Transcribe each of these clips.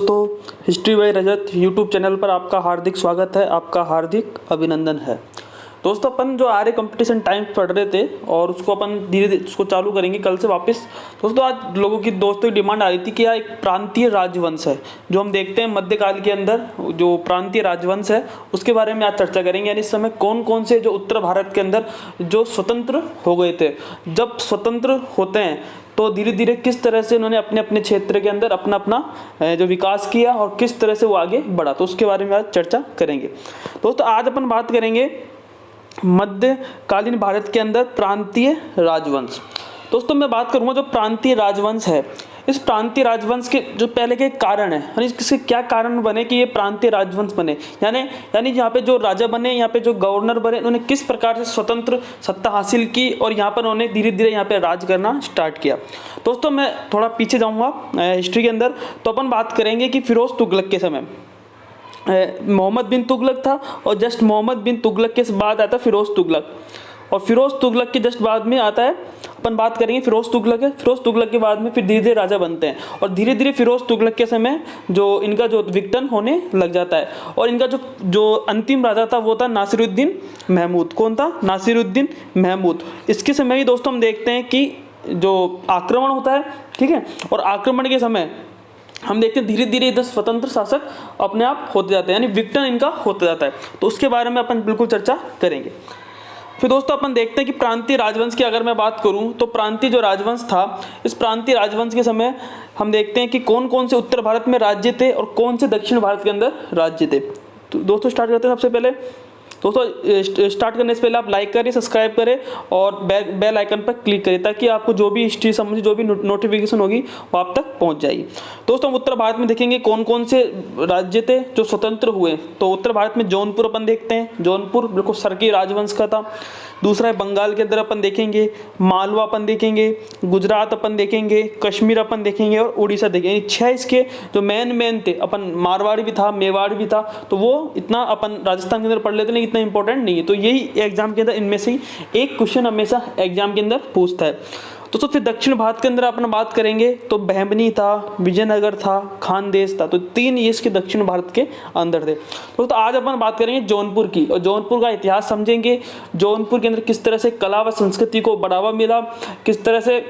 दोस्तों, history by Rajat YouTube channel पर आपका हार्दिक स्वागत है, आपका हार्दिक अभिनंदन है। दोस्तों, अपन जो आर्य कंपटीशन टाइम पढ़ रहे थे और उसको अपन धीरे धीरे उसको चालू करेंगे कल से वापस। दोस्तों, आज लोगों की डिमांड आ रही थी कि यार एक प्रांतीय राजवंश है जो हम देखते हैं मध्यकाल के अंदर, जो प्रांतीय राजवंश है उसके बारे में आज चर्चा करेंगे। यानी इस समय कौन कौन से जो उत्तर भारत के अंदर जो स्वतंत्र हो गए थे, जब स्वतंत्र होते हैं तो धीरे धीरे किस तरह से उन्होंने अपने अपने क्षेत्र के अंदर अपना अपना जो विकास किया और किस तरह से वो आगे बढ़ा, तो उसके बारे में आज चर्चा करेंगे। दोस्तों, आज अपन बात करेंगे मध्यकालीन भारत के अंदर प्रांतीय राजवंश। दोस्तों, मैं बात करूंगा जो प्रांतीय राजवंश है, इस प्रांतीय राजवंश के जो पहले के कारण है, यानी इसके क्या कारण बने कि ये प्रांतीय राजवंश बने, यानी यहाँ पे जो राजा बने, यहाँ पे जो गवर्नर बने, उन्होंने किस प्रकार से स्वतंत्र सत्ता हासिल की और यहाँ पर उन्होंने धीरे धीरे यहाँ पे राज करना स्टार्ट किया। दोस्तों, मैं थोड़ा पीछे जाऊँगा हिस्ट्री के अंदर, तो अपन बात करेंगे कि फिरोज तुगलक के समय मोहम्मद बिन तुगलक था और जस्ट मोहम्मद बिन तुगलक के बाद आता फिरोज तुगलक, और फिरोज तुगलक के जस्ट बाद में आता है अपन बात करेंगे फिरोज तुगलक है। फिरोज तुगलक के बाद में फिर धीरे धीरे राजा बनते हैं और धीरे धीरे फिरोज तुगलक के समय जो इनका जो विघटन होने लग जाता है और इनका जो अंतिम राजा था वो था नासिरुद्दीन महमूद। कौन था? नासिरुद्दीन महमूद। इसके समय भी दोस्तों हम देखते हैं कि जो आक्रमण होता है, ठीक है, और आक्रमण के समय हम देखते हैं धीरे धीरे इधर स्वतंत्र शासक अपने आप होते जाते हैं, यानी विघटन इनका होता जाता है, तो उसके बारे में अपन बिल्कुल चर्चा करेंगे। फिर दोस्तों, अपन देखते हैं कि प्रांतीय राजवंश की अगर मैं बात करूं तो प्रांतीय जो राजवंश था, इस प्रांतीय राजवंश के समय हम देखते हैं कि कौन कौन से उत्तर भारत में राज्य थे और कौन से दक्षिण भारत के अंदर राज्य थे। तो दोस्तों स्टार्ट करते हैं। सबसे पहले दोस्तों, स्टार्ट करने से पहले आप लाइक करें, सब्सक्राइब करें और बेल आइकन पर क्लिक करें ताकि आपको जो भी हिस्ट्री संबंधी जो भी नोटिफिकेशन होगी वो आप तक पहुंच जाएगी। दोस्तों, हम उत्तर भारत में देखेंगे कौन कौन से राज्य थे जो स्वतंत्र हुए। तो उत्तर भारत में जौनपुर अपन देखते हैं, जौनपुर बिल्कुल सरकी राजवंश का था। दूसरा है बंगाल के अंदर अपन देखेंगे मालवा अपन देखेंगे, गुजरात अपन देखेंगे, कश्मीर अपन देखेंगे और उड़ीसा देखेंगे। 6 इसके जो मेन थे। अपन मारवाड़ी भी था, मेवाड़ भी था, तो वो इतना अपन राजस्थान के अंदर पढ़ लेते हैं, इतना इंपॉर्टेंट नहीं है। तो यही एग्जाम के अंदर इनमें से ही एक क्वेश्चन हमेशा एग्जाम के अंदर पूछता है। तो फिर दक्षिण भारत के अंदर अपन बात करेंगे तो बहमनी था, विजयनगर था, खानदेश था, तो 3 ये इसके दक्षिण भारत के अंदर थे। तो आज अपन बात करेंगे जौनपुर की और जौनपुर का इतिहास समझेंगे। जौनपुर के अंदर किस तरह से कला व संस्कृति को बढ़ावा मिला, किस तरह से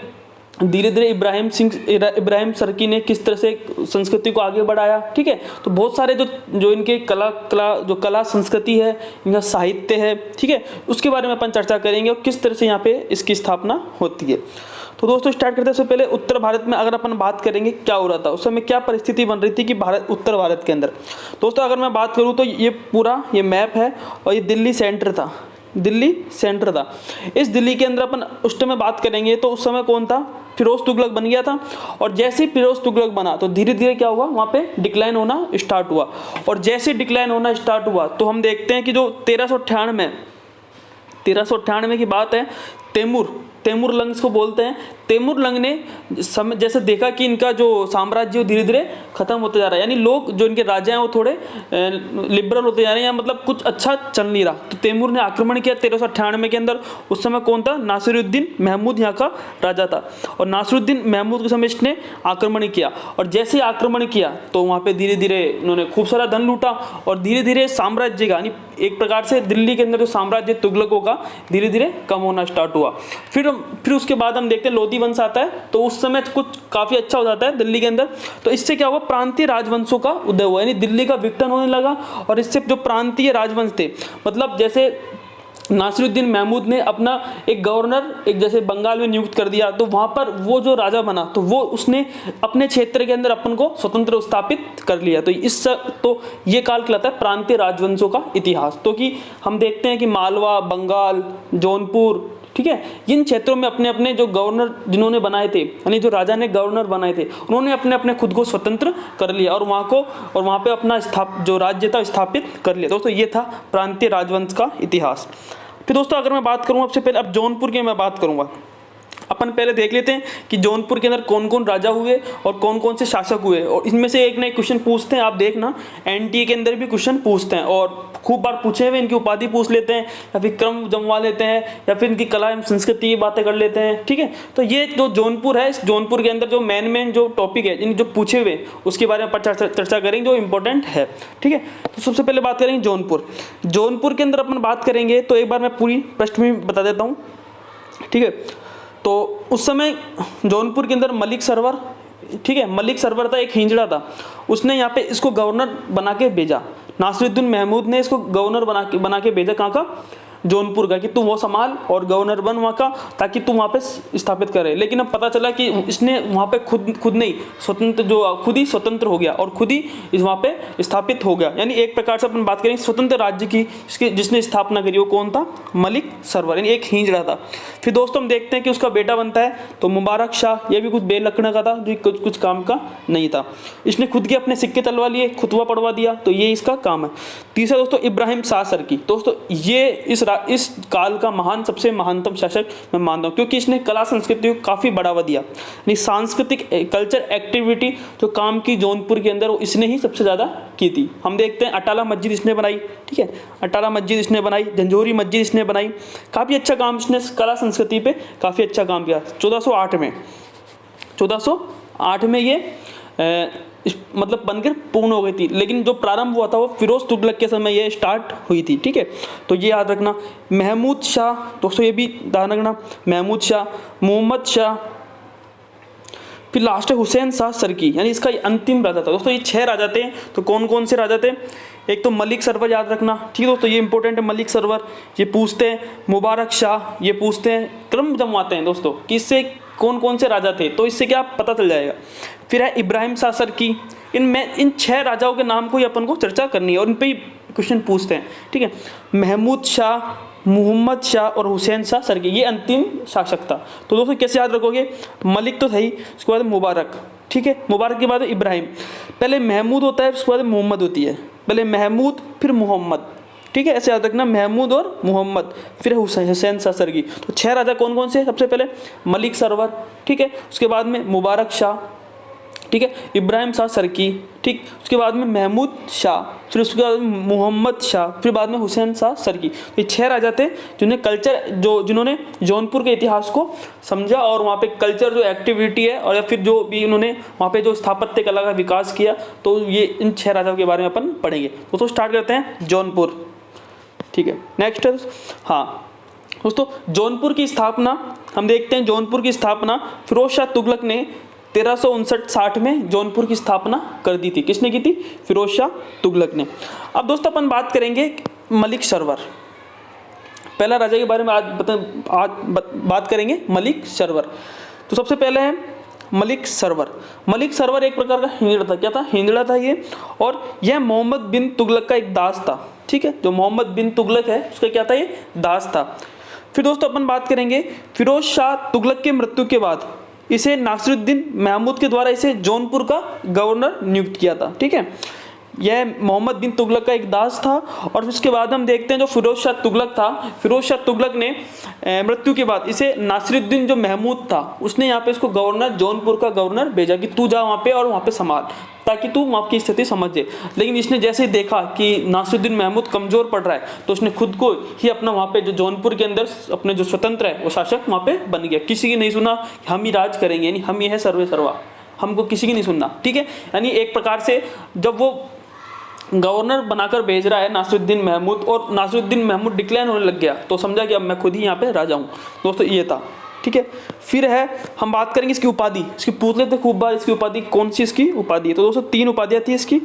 धीरे धीरे इब्राहिम सरकी ने किस तरह से संस्कृति को आगे बढ़ाया, ठीक है। तो बहुत सारे जो इनके कला संस्कृति है, इनका साहित्य है, ठीक है, उसके बारे में अपन चर्चा करेंगे और किस तरह से यहाँ पे इसकी स्थापना होती है। तो दोस्तों स्टार्ट करते हैं। सबसे पहले उत्तर भारत में अगर अपन बात करेंगे क्या हो रहा था उस समय, क्या परिस्थिति बन रही थी कि उत्तर भारत के अंदर। दोस्तों, अगर मैं बात करूँ तो ये पूरा ये मैप है और ये दिल्ली सेंटर था, दिल्ली सेंटर था। इस दिल्ली के अंदर अपन उस समय बात करेंगे तो उस समय कौन था? फिरोज तुगलक बन गया था। और जैसे ही फिरोज तुगलक बना तो धीरे धीरे क्या हुआ, वहाँ पे डिक्लाइन होना स्टार्ट हुआ। और जैसे डिक्लाइन होना स्टार्ट हुआ तो हम देखते हैं कि जो 1398 की बात है, तैमूरलंग को बोलते हैं। तैमूरलंग ने जैसे देखा कि इनका जो साम्राज्य धीरे धीरे खत्म होते जा रहा है, यानी लोग जो इनके राजा हैं वो थोड़े लिबरल होते जा रहे हैं, या मतलब कुछ अच्छा चल नहीं रहा, तो तैमूर ने आक्रमण किया 1398 के अंदर। उस समय कौन था? नासिरुद्दीन महमूद यहाँ का राजा था और नासिरुद्दीन महमूद के समय इसने आक्रमण किया। और जैसे आक्रमण किया तो वहाँ पे धीरे धीरे उन्होंने खूब सारा धन लूटा और धीरे धीरे साम्राज्य का, यानी एक प्रकार से दिल्ली के अंदर जो साम्राज्य तुगलकों का धीरे धीरे कम होना स्टार्ट हुआ। फिर उसके बाद हम देखते हैं लोधी वंश आता है, तो उस समय कुछ काफी अच्छा हो जाता है दिल्ली के अंदर। तो इससे क्या हुआ? प्रांतीय राजवंशों का उदय हुआ, यानी दिल्ली का विघटन होने लगा। और इससे जो प्रांतीय राजवंश थे, मतलब जैसे नासिरुद्दीन महमूद ने अपना एक गवर्नर एक जैसे बंगाल में नियुक्त कर दिया, तो वहां पर वो जो राजा बना तो वो उसने अपने क्षेत्र के अंदर अपन को स्वतंत्र स्थापित कर लिया। तो ये काल कहलाता है प्रांतीय राजवंशों का इतिहास। तो कि हम देखते हैं कि मालवा, बंगाल, जौनपुर, ठीक है, इन क्षेत्रों में अपने अपने जो गवर्नर जिन्होंने बनाए थे, यानी जो राजा ने गवर्नर बनाए थे, उन्होंने अपने अपने खुद को स्वतंत्र कर लिया और वहाँ पे अपना जो राज्य था स्थापित कर लिया। दोस्तों, ये था प्रांतीय राजवंश का इतिहास। फिर दोस्तों अगर मैं बात करूँ सबसे पहले अब जौनपुर की मैं बात करूँगा। अपन पहले देख लेते हैं कि जौनपुर के अंदर कौन कौन राजा हुए और कौन कौन से शासक हुए, और इनमें से एक ना एक क्वेश्चन पूछते हैं। आप देखना एनटीए के अंदर भी क्वेश्चन पूछते हैं और खूब बार पूछे हुए, इनकी उपाधि पूछ लेते हैं या फिर क्रम जमवा लेते हैं या फिर इनकी कला एवं संस्कृति की बातें कर लेते हैं। ठीक है, तो ये जो जौनपुर है, इस जौनपुर के अंदर जो मेन जो टॉपिक है, इन जो पूछे हुए उसके बारे में चर्चा करेंगे जो इंपॉर्टेंट है। ठीक है, तो सबसे पहले बात करेंगे जौनपुर। जौनपुर के अंदर अपन बात करेंगे तो एक बार मैं पूरी पृष्ठभूमि बता देता हूँ। ठीक है, तो उस समय जौनपुर के अंदर मलिक सरवर, ठीक है, मलिक सरवर था, एक हिंजड़ा था, उसने यहाँ पे इसको गवर्नर बना के भेजा। नासिरुद्दीन महमूद ने इसको गवर्नर बना के भेजा, कहाँ का, जौनपुर का, कि तुम वो संभाल और गवर्नर बन वहाँ का, ताकि तुम वहाँ पे स्थापित करे। लेकिन अब पता चला कि इसने वहाँ पे खुद नहीं स्वतंत्र, जो खुद ही स्वतंत्र हो गया और खुद ही इस वहाँ पे स्थापित हो गया। यानी एक प्रकार से अपन बात करें स्वतंत्र राज्य की, जिसने स्थापना करी, वो कौन था, मलिक सरवर, यानी एक हिंजड़ा था। फिर दोस्तों हम देखते हैं कि उसका बेटा बनता है तो मुबारक शाह, ये भी कुछ बेलखना का था, जो कुछ काम का नहीं था। इसने खुद के अपने सिक्के तलवा लिए, खुतवा पढ़वा दिया, तो ये इसका काम है। तीसरा दोस्तों इब्राहिम शाह सरकी। दोस्तों ये इस काल का सबसे महानतम शासक मैं मानता हूँ, क्योंकि इसने कला संस्कृति को काफ़ी बढ़ावा दिया। यानी सांस्कृतिक कल्चर एक्टिविटी जो काम की जौनपुर के अंदर, वो इसने ही सबसे ज़्यादा की थी। हम देखते हैं अटाला मस्जिद इसने बनाई, ठीक है, अटाला मस्जिद इसने बनाई, जंजौरी मस्जिद इसने बनाई, काफ़ी अच्छा काम इसने कला संस्कृति पे काफ़ी अच्छा काम किया। 1408 में ये मतलब बनकर पूर्ण हो गई थी, लेकिन जो प्रारंभ हुआ था वो फिरोज तुगलक के समय ये स्टार्ट हुई थी। ठीक है, तो ये याद रखना। महमूद शाह, दोस्तों ये भी ध्यान रखना, महमूद शाह, मोहम्मद शाह, फिर लास्ट है हुसैन शाह सरकी, यानी इसका अंतिम राजा था। दोस्तों ये 6 राजा थे, तो कौन कौन से राजा थे, एक तो मलिक सरवर याद रखना, ठीक है दोस्तों, ये इंपॉर्टेंट है, मलिक सरवर ये पूछते हैं, मुबारक शाह ये पूछते हैं, क्रम जमवाते हैं दोस्तों कि इससे कौन कौन से राजा थे, तो इससे क्या पता चल जाएगा। फिर है इब्राहिम शाह सरकी। इन 6 राजाओं के नाम को ही अपन को चर्चा करनी है और इन पे ही क्वेश्चन पूछते हैं। ठीक है, महमूद शाह, मोहम्मद शाह और हुसैन शाह सरकी, ये अंतिम शासक था। तो दोस्तों कैसे याद रखोगे, मलिक तो सही, उसके बाद मुबारक, ठीक है, मुबारक के बाद इब्राहिम, पहले महमूद होता है, उसके बाद मोहम्मद होती है, पहले महमूद फिर मोहम्मद, ठीक है, ऐसे याद रखना, महमूद और मोहम्मद, फिर हुसैन शाह सरकी। तो 6 राजा कौन कौन से, सबसे पहले मलिक सरवर, ठीक है, उसके बाद में मुबारक शाह, ठीक है, इब्राहिम शाह सरकी, ठीक, उसके बाद में महमूद शाह, फिर उसके बाद में मोहम्मद शाह, फिर बाद में हुसैन शाह सरकी। तो ये 6 राजा थे जिन्होंने जौनपुर के इतिहास को समझा और वहाँ पे कल्चर जो एक्टिविटी है और या फिर जो भी उन्होंने वहाँ पे जो स्थापत्य कला का विकास किया, तो ये इन 6 राजाओं के बारे में अपन पढ़ेंगे। तो स्टार्ट करते हैं जौनपुर। ठीक है, नेक्स्ट है, हाँ दोस्तों, जौनपुर की स्थापना हम देखते हैं। जौनपुर की स्थापना फिरोज शाह तुगलक ने 1359-60 में जौनपुर की स्थापना कर दी थी। किसने की थी, फिरोज शाह तुगलक ने। अब दोस्तों अपन बात करेंगे मलिक सरवर, पहला राजा के बारे में आज बात करेंगे, मलिक सरवर। तो सबसे पहले है मलिक सरवर। मलिक सरवर एक प्रकार का हिंजड़ा था, क्या था, हिंजड़ा था ये, और यह मोहम्मद बिन तुगलक का एक दास था। ठीक है, जो मोहम्मद बिन तुगलक है उसका क्या था, ये दास था। फिर दोस्तों अपन बात करेंगे फिरोज शाह तुगलक के मृत्यु के बाद इसे नासिरुद्दीन महमूद के द्वारा इसे जौनपुर का गवर्नर नियुक्त किया था। ठीक है, यह मोहम्मद बिन तुगलक का एक दास था। और उसके बाद हम देखते हैं जो फिरोज शाह तुगलक था, फिरोज शाह तुगलक ने मृत्यु के बाद इसे नासिरुद्दीन जो महमूद था उसने यहाँ पे इसको गवर्नर, जौनपुर का गवर्नर भेजा कि तू जा वहाँ पे और वहाँ पे संभाल, ताकि तू वहाँ की स्थिति समझ जाए। लेकिन इसने जैसे ही देखा कि नासिरुद्दीन महमूद कमजोर पड़ रहा है, तो उसने खुद को ही अपना वहाँ पे जो जौनपुर के अंदर अपने जो स्वतंत्र है वो शासक वहाँ पे बन गया। किसी की नहीं सुना, हम ही राज करेंगे, यानी हम ही है सर्वे सर्वा, हमको किसी की नहीं सुनना। ठीक है, यानी एक प्रकार से जब वो गवर्नर बनाकर भेज रहा है नासिरुद्दीन महमूद और नासिरुद्दीन महमूद डिक्लाइन होने लग गया, तो समझा कि अब मैं खुद ही यहाँ पे राजा हूँ। दोस्तों ये था। ठीक है, फिर है हम बात करेंगे इसकी उपाधि, इसकी पूछ लेते खूब बार, इसकी उपाधि कौन सी इसकी उपाधि है। तो दोस्तों 3 उपाधियाँ थी इसकी,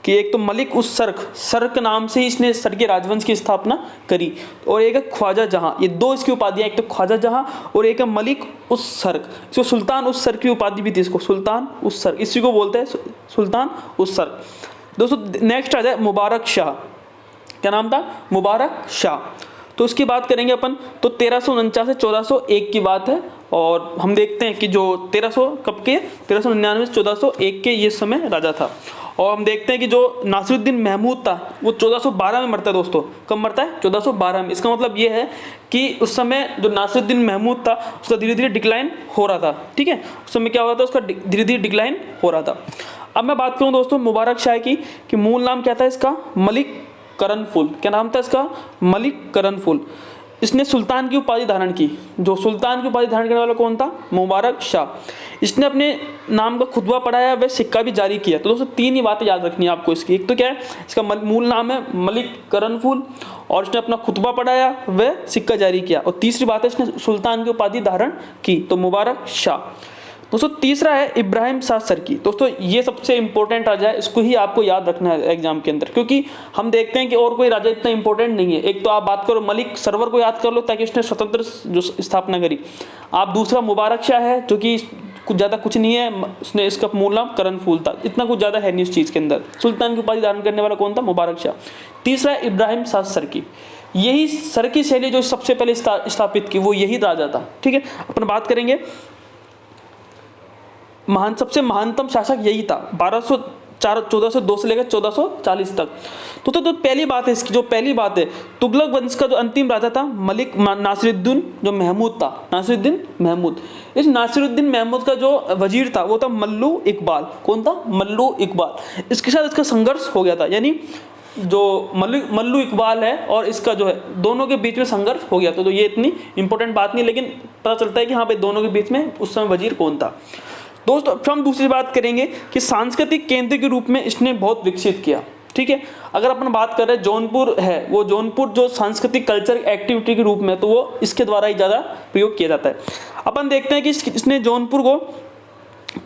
कि एक तो मलिक उस सर्क नाम से इसने सर्की राजवंश की स्थापना करी, और एक है ख्वाजा जहां। ये 2 इसकी उपाधियाँ, एक तो ख्वाजा जहां और एक है मलिक उस सर्क। इसको सुल्तान उस सर्क की उपाधि भी थी, इसको सुल्तान उस सर्क, इसी को बोलते हैं सुल्तान उस सर्क। दोस्तों नेक्स्ट आ जाए मुबारक शाह, क्या नाम था, मुबारक शाह। तो उसकी बात करेंगे अपन, तो 1349 से 1401 की बात है, और हम देखते हैं कि जो 1300 कब के 1399 से 1401 के ये समय राजा था। और हम देखते हैं कि जो नासिरुद्दीन महमूद था वो 1412 में मरता है दोस्तों। कब मरता है? 1412 में। इसका मतलब ये है कि उस समय जो नासिरुद्दीन महमूद था उसका धीरे धीरे डिक्लाइन हो रहा था। ठीक है, उस समय क्या हो रहा था, उसका धीरे धीरे डिक्लाइन हो रहा था। अब मैं बात करूं दोस्तों मुबारक शाह की, कि मूल नाम क्या था इसका? मलिक करनफुल। क्या नाम था इसका? मलिक करनफुल। इसने सुल्तान की उपाधि धारण की। जो सुल्तान की उपाधि धारण करने वाला कौन था? मुबारक शाह। इसने अपने नाम का खुतबा पढ़ाया, वह सिक्का भी जारी किया। तो दोस्तों 3 ही बातें याद रखनी है आपको इसकी। एक तो क्या है, इसका मूल नाम है मलिक करनफुल, और इसने अपना खुतबा पढ़ाया, वह सिक्का जारी किया, और तीसरी बात है इसने सुल्तान की उपाधि धारण की। तो मुबारक शाह। दोस्तों तीसरा है इब्राहिम शाह सरकी। दोस्तों ये सबसे इंपॉर्टेंट राजा है, इसको ही आपको याद रखना है एग्जाम के अंदर, क्योंकि हम देखते हैं कि और कोई राजा इतना इंपॉर्टेंट नहीं है। एक तो आप बात करो मलिक सरवर को याद कर लो, ताकि उसने स्वतंत्र जो स्थापना करी। आप दूसरा मुबारक शाह है, जो कि कुछ ज़्यादा कुछ नहीं है, उसने इसका मूल नाम करनफूल था, इतना कुछ ज़्यादा है नहीं इस चीज़ के अंदर। सुल्तान की उपाधि धारण करने वाला कौन था? मुबारक शाह। तीसरा है इब्राहिम शाह सरकी। यही सरकी शैली जो सबसे पहले स्थापित की, वो यही राजा था। ठीक है, अपन बात करेंगे सबसे महानतम शासक यही था, 1402 से लेकर 1440 तक। तो पहली बात है इसकी, जो पहली बात है, तुगलक वंश का जो अंतिम राजा था मलिक नासिरुद्दीन जो महमूद था, नासिरुद्दीन महमूद। इस नासिरुद्दीन महमूद का जो वजीर था वो था मल्लू इकबाल। कौन था? मल्लू इकबाल। इसके साथ इसका संघर्ष हो गया था, यानी जो मल्लू इकबाल है और इसका जो है, दोनों के बीच में संघर्ष हो गया था। तो ये इतनी इंपॉर्टेंट बात नहीं, लेकिन पता चलता है कि हाँ भाई दोनों के बीच में उस समय वजीर कौन था। दोस्तों हम दूसरी बात करेंगे कि सांस्कृतिक केंद्र के रूप में इसने बहुत विकसित किया। ठीक है, अगर अपन बात कर रहे हैं जौनपुर है, वो जौनपुर जो सांस्कृतिक कल्चर एक्टिविटी के रूप में, तो वो इसके द्वारा ही ज़्यादा प्रयोग किया जाता है। अपन देखते हैं कि इसने जौनपुर को,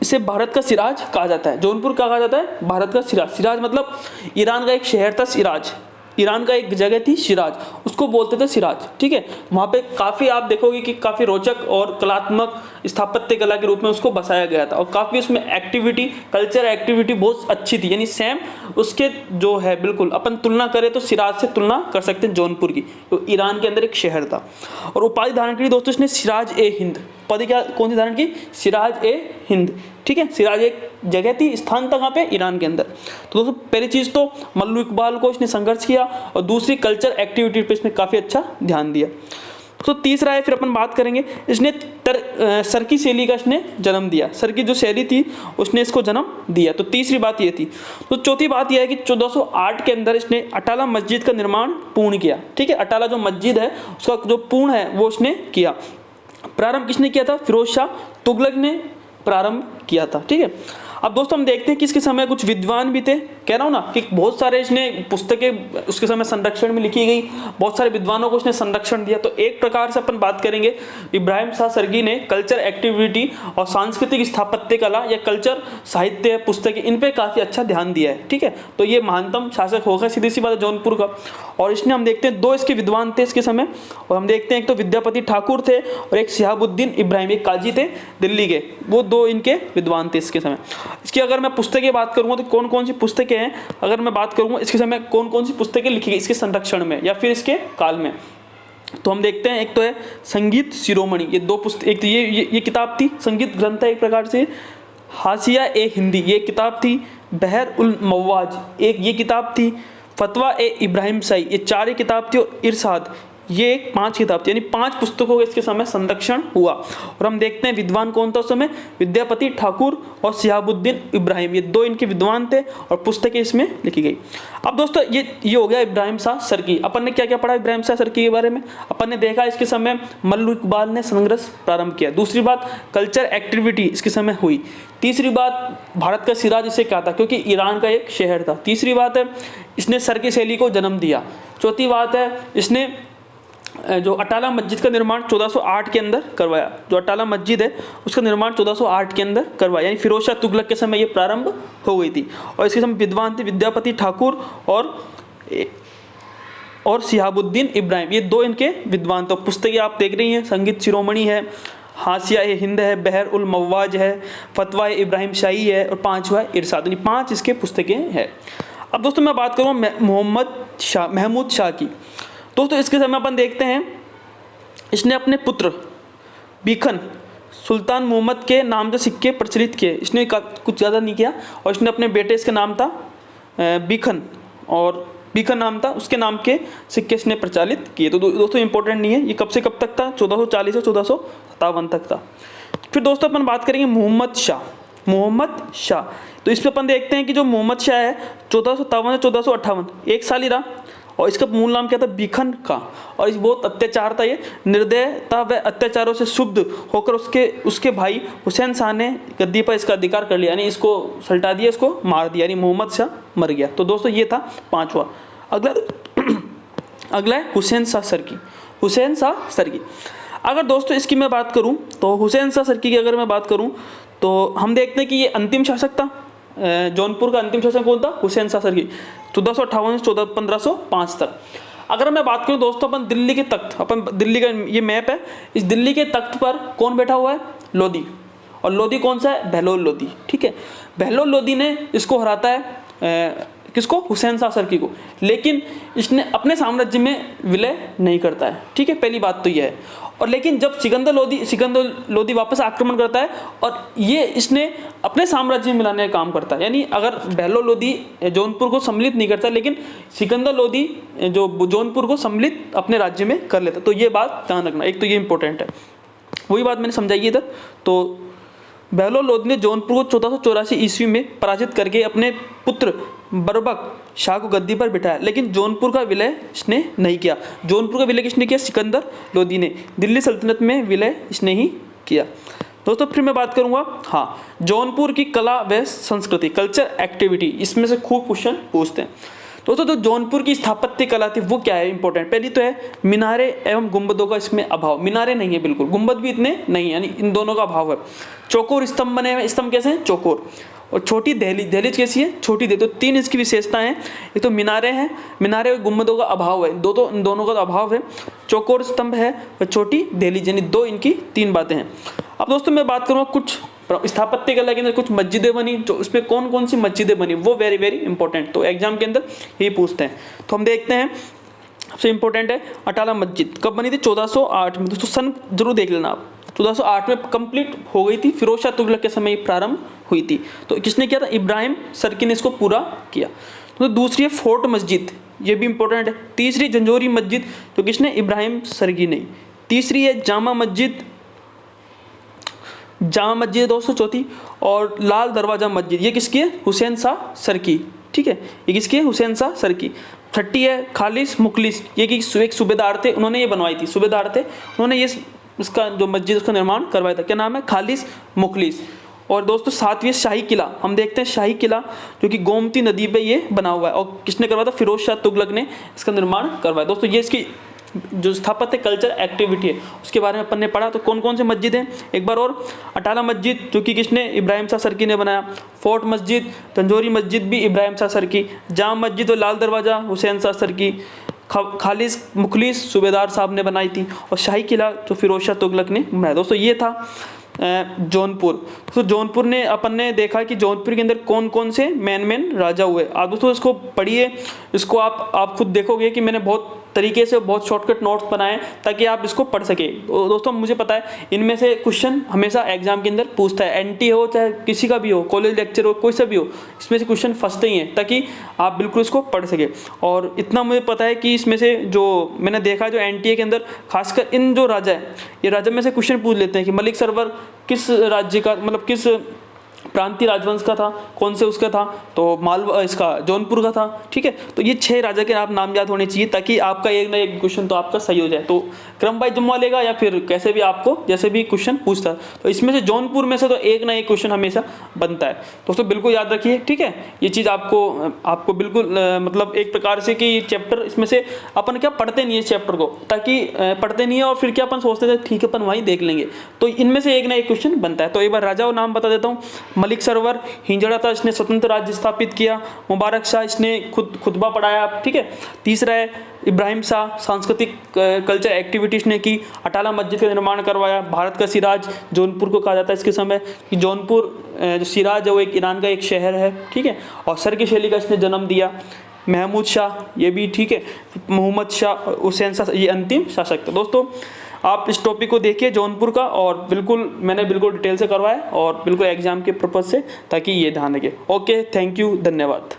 इसे भारत का सिराज कहा जाता है। जौनपुर क्या कहा जाता है? भारत का सिराज। सिराज मतलब ईरान का एक शहर था सिराज, ईरान का एक जगह थी शिराज, उसको बोलते थे सिराज। ठीक है, वहाँ पे काफ़ी आप देखोगे कि काफ़ी रोचक और कलात्मक स्थापत्य कला के रूप में उसको बसाया गया था, और काफ़ी उसमें एक्टिविटी, कल्चर एक्टिविटी बहुत अच्छी थी। यानी सेम उसके जो है, बिल्कुल अपन तुलना करें तो सिराज से तुलना कर सकते हैं जौनपुर की, तो ईरान के अंदर एक शहर था। और उपाधि धारण करी दोस्तों इसने सिराज ए हिंद। उपाधि क्या कौन सी धारण की? सिराज ए हिंद। ठीक है, सिराज एक जगह थी, स्थान था कहाँ पे? ईरान के अंदर। तो दोस्तों पहली चीज़ तो मल्लू इकबाल को इसने संघर्ष किया, और दूसरी कल्चर एक्टिविटी पे इसने काफ़ी अच्छा ध्यान दिया। तो तीसरा है, फिर अपन बात करेंगे, इसने सरकी शैली का इसने जन्म दिया। सरकी जो शैली थी उसने इसको जन्म दिया। तो तीसरी बात ये थी। तो चौथी बात यह है कि 1408 के अंदर इसने अटाला मस्जिद का निर्माण पूर्ण किया। ठीक है, अटाला जो मस्जिद है उसका जो पूर्ण है वो उसने किया। प्रारंभ किसने किया था? फिरोज शाह तुगलक ने प्रारंभ किया था। ठीक है, अब दोस्तों हम देखते हैं कि इसके समय कुछ विद्वान भी थे। कह रहा हूँ ना कि बहुत सारे इसने पुस्तकें उसके समय संरक्षण में लिखी गई, बहुत सारे विद्वानों को इसने संरक्षण दिया। तो एक प्रकार से अपन बात करेंगे, इब्राहिम शाह सरकी ने कल्चर एक्टिविटी और सांस्कृतिक स्थापत्य कला या कल्चर साहित्य पुस्तकें, इन पे काफ़ी अच्छा ध्यान दिया है। ठीक है, तो ये महानतम शासक होगा, सीधी सी बात है, जौनपुर का। और इसने हम देखते हैं 2 इसके विद्वान थे इसके समय, और हम देखते हैं एक तो विद्यापति ठाकुर थे और एक सिहाबुद्दीन इब्राहिम, एक काजी थे दिल्ली के, वो 2 इनके विद्वान थे इसके समय। इसकी अगर मैं पुस्तकें बात करूँगा तो कौन कौन सी पुस्तकें हैं, अगर मैं बात करूँगा इसके समय कौन कौन सी पुस्तकें लिखी गई इसके संरक्षण में या फिर इसके काल में, तो हम देखते हैं एक तो है संगीत शिरोमणि। ये 2 पुस्तक, एक तो ये किताब थी, संगीत ग्रंथ है एक प्रकार से। हाशिया ए हिंदी ये किताब थी। बहर उल मवाज एक ये किताब थी। फतवा ए इब्राहिम शाही ये 4 किताब थी। और इरशाद ये 5 किताब थी, यानी 5 पुस्तकों का इसके समय संरक्षण हुआ। और हम देखते हैं विद्वान कौन था उस समय? विद्यापति ठाकुर और सिहाबुद्दीन इब्राहिम, ये 2 इनके विद्वान थे और पुस्तकें इसमें लिखी गई। अब दोस्तों ये हो गया इब्राहिम शाह सरकी। अपन ने क्या क्या पढ़ा इब्राहिम शाह सरकी के बारे में? अपन ने देखा इसके समय मल्लू इकबाल ने संघर्ष प्रारंभ किया। दूसरी बात, कल्चर एक्टिविटी इसके समय हुई। तीसरी बात, भारत का सिराज इसे क्या था? क्योंकि ईरान का एक शहर था। तीसरी बात है, इसने सरकी शैली को जन्म दिया। चौथी बात है, इसने जो अटाला मस्जिद का निर्माण 1408 के अंदर करवाया। जो अटाला मस्जिद है उसका निर्माण 1408 के अंदर करवाया, यानी फिरोज शाह तुगलक के समय ये प्रारंभ हो गई थी। और इसके समय विद्वान थे विद्यापति ठाकुर और सिहाबुद्दीन इब्राहिम, ये 2 इनके विद्वान। तो पुस्तकें आप देख रही हैं, संगीत शिरोमणि है, हाशिया ए हिंद है, बहर उल मवाज है, फतवा ए इब्राहिम शाही है, और 5वां है इरशाद, यानी 5 इसके पुस्तकें हैं। अब दोस्तों मैं बात करूँ महमूद शाह की। दोस्तों इसके समय अपन देखते हैं इसने अपने पुत्र बीखन सुल्तान मोहम्मद के नाम से सिक्के प्रचलित किए। इसने कुछ ज़्यादा नहीं किया, और इसने अपने बेटे, इसका नाम था बीखन, और बीखन नाम था, उसके नाम के सिक्के इसने प्रचलित किए। तो दोस्तों इंपॉर्टेंट नहीं है, ये कब से कब तक था, 1440 से 1457 तक था। फिर दोस्तों अपन बात करेंगे मोहम्मद शाह। मोहम्मद शाह, तो इस पर अपन देखते हैं कि जो मोहम्मद शाह है 1457 से 1458 एक साल ही रहा, और इसका मूल नाम क्या था, बीखन का। और इस बहुत अत्याचार था, ये निर्दयता व अत्याचारों से शुद्ध होकर उसके भाई हुसैन शाह ने गद्दी पर इसका अधिकार कर लिया, यानी इसको सल्टा दिया, इसको मार दिया, यानी मोहम्मद शाह मर गया। तो दोस्तों ये था पांचवा। अगला है हुसैन शाह सरकी। हुसैन शाह सरकी, अगर दोस्तों इसकी मैं बात करूं तो हुसैन शाह सरकी की अगर मैं बात करूं तो हम देखते हैं कि ये अंतिम शासक था। जौनपुर का अंतिम शासक कौन था, हुसैन शाह सरकी, 1458 से 1505 तक। अगर मैं बात करूं दोस्तों, अपन दिल्ली के तख्त, अपन दिल्ली का ये मैप है, इस दिल्ली के तख्त पर कौन बैठा हुआ है, लोधी। और लोधी कौन सा है, बहलोल लोधी, ठीक है। बहलोल लोधी ने इसको हराता है, किसको, हुसैन शाह सरकी को, लेकिन इसने अपने साम्राज्य में विलय नहीं करता है, ठीक है, पहली बात तो यह है। और लेकिन जब सिकंदर लोधी वापस आक्रमण करता है, और ये इसने अपने साम्राज्य में मिलाने का काम करता है, यानी अगर बहलोल लोधी जौनपुर को सम्मिलित नहीं करता, लेकिन सिकंदर लोधी जो जौनपुर को सम्मिलित अपने राज्य में कर लेता। तो ये बात ध्यान रखना, एक तो ये इंपॉर्टेंट है, वही बात मैंने समझाई इधर। तो बहलोल लोधी ने जौनपुर को 1484 ईस्वी में पराजित करके अपने पुत्र बरबक शाह को गद्दी पर बिठाया, लेकिन जौनपुर का विलय इसने नहीं किया। जौनपुर का विलय किसने किया, सिकंदर लोधी ने। दिल्ली सल्तनत में विलय इसने ही किया। दोस्तों फिर मैं बात करूंगा, हाँ, जौनपुर की कला व संस्कृति, कल्चर एक्टिविटी, इसमें से खूब क्वेश्चन पूछते हैं। दोस्तों जो जौनपुर की स्थापत्य कला थी वो क्या है, इंपॉर्टेंट। पहली तो है मीनारे एवं गुंबदों का इसमें अभाव, मीनारे नहीं है बिल्कुल, गुंबद भी इतने नहीं, यानी इन दोनों का अभाव है। चौकोर स्तंभ बने हुए, स्तंभ कैसे हैं, चौकोर। और छोटी दहलीज कैसी है, छोटी दहलीज। तो तीन इसकी विशेषताएं हैं, एक तो मीनारे हैं, मीनारे और गुंबदों का अभाव है, इन दोनों का अभाव है। चौकोर स्तंभ है और छोटी दहलीज, यानी दो इनकी तीन बातें हैं। अब दोस्तों मैं बात करूँगा कुछ स्थापत्य कला के अंदर कुछ मस्जिदें बनी, जो उस पर कौन कौन सी मस्जिदें बनी, वो वेरी वेरी इंपॉर्टेंट, तो एग्जाम के अंदर यही पूछते हैं। तो हम देखते हैं, सबसे इंपॉर्टेंट है अटाला मस्जिद, कब बनी थी, 1408 में। दोस्तों सन जरूर देख लेना आप, 1408 में कंप्लीट हो गई थी, फिरोज शाह तुगलक के समय प्रारंभ हुई थी। तो किसने किया था, इब्राहिम सरकी ने इसको पूरा किया। तो दूसरी है फोर्ट मस्जिद, ये भी इंपॉर्टेंट है। तीसरी जंजोरी मस्जिद, तो किसने, इब्राहिम सरकी ने। तीसरी है जामा मस्जिद दोस्तों चौथी। और लाल दरवाजा मस्जिद, ये किसकी है, हुसैन शाह सरकी, ठीक है, ये किसकी है, हुसैन शाह सरकी। छठी है खालिस मुखलिस, ये कि एक सूबेदार थे, उन्होंने ये बनवाई थी, सूबेदार थे, उन्होंने ये इसका जो मस्जिद उसका निर्माण करवाया था, क्या नाम है, खालिस मुखलिस। और दोस्तों सातवीं शाही किला, हम देखते हैं शाही किला जो कि गोमती नदी पे ये बना हुआ है, और किसने करवाया था, फिरोज शाह तुगलक ने इसका निर्माण करवाया। दोस्तों ये इसकी जो स्थापत्य कल्चर एक्टिविटी है उसके बारे में अपन ने पढ़ा। तो कौन कौन से मस्जिद हैं, एक बार और, अटाला मस्जिद जो कि किसने, इब्राहिम शाह सरकी ने बनाया। फोर्ट मस्जिद, तंजौरी मस्जिद भी इब्राहिम शाह सरकी। जाम मस्जिद और लाल दरवाज़ा हुसैन शाह सरकी। खालिस मुखलिस सूबेदार साहब ने बनाई थी। और शाही किला जो फिरोज शाह तुगलक ने बनाया। दोस्तों ये था जौनपुर। तो जौनपुर ने अपन ने देखा कि जौनपुर के अंदर कौन कौन से मेन राजा हुए। आप दोस्तों इसको पढ़िए, इसको आप खुद देखोगे कि मैंने बहुत तरीके से बहुत शॉर्टकट नोट्स बनाए ताकि आप इसको पढ़ सके। दोस्तों मुझे पता है इनमें से क्वेश्चन हमेशा एग्जाम के अंदर पूछता है, एनटी हो चाहे किसी का भी हो, कॉलेज लेक्चर हो, कोई सा भी हो, इसमें से क्वेश्चन फंसते ही हैं ताकि आप बिल्कुल इसको पढ़ सके। और इतना मुझे पता है कि इसमें से जो मैंने देखा जो एनटीए के अंदर खासकर इन जो राजा है, ये राजा में से क्वेश्चन पूछ लेते हैं कि मलिक सरवर किस राज्य का, मतलब किस प्रांतीय राजवंश का था, कौन से उसका था, तो मालवा इसका जौनपुर का था। ठीक है, तो ये 6 राजा के आप नाम याद होने चाहिए ताकि आपका एक ना एक क्वेश्चन तो आपका सही हो जाए। तो क्रम वाइज जमा लेगा या फिर कैसे भी आपको जैसे भी क्वेश्चन पूछता है, तो इसमें से जौनपुर में से तो एक ना एक क्वेश्चन हमेशा बनता है। दोस्तों बिल्कुल याद रखिए, ठीक है, ये चीज़ आपको बिल्कुल मतलब एक प्रकार से कि चैप्टर इसमें से अपन क्या पढ़ते नहीं है चैप्टर को, ताकि पढ़ते नहीं है और फिर क्या अपन सोचते थे ठीक है अपन वहीं देख लेंगे, तो इनमें से एक ना एक क्वेश्चन बनता है। तो एक बार राजा का नाम बता देता हूँ। मलिक सरवर हिंजड़ा था, इसने स्वतंत्र राज्य स्थापित किया। मुबारक शाह, इसने खुतबा पढ़ाया। ठीक है, तीसरा है इब्राहिम शाह, सांस्कृतिक कल्चर एक्टिविटीज ने की। अटाला मस्जिद का निर्माण करवाया। भारत का सिराज जौनपुर को कहा जाता है इसके समय, कि जौनपुर जो सिराज है वो एक ईरान का एक शहर है। ठीक है, और सर की शैली का इसने जन्म दिया। महमूद शाह, ये भी ठीक है। मोहम्मद शाह, हुसैन शाह, ये अंतिम शासक था। दोस्तों आप इस टॉपिक को देखिए जौनपुर का, और बिल्कुल मैंने बिल्कुल डिटेल से करवाया और बिल्कुल एग्जाम के पर्पज़ से, ताकि ये ध्यान रखे। ओके, थैंक यू, धन्यवाद।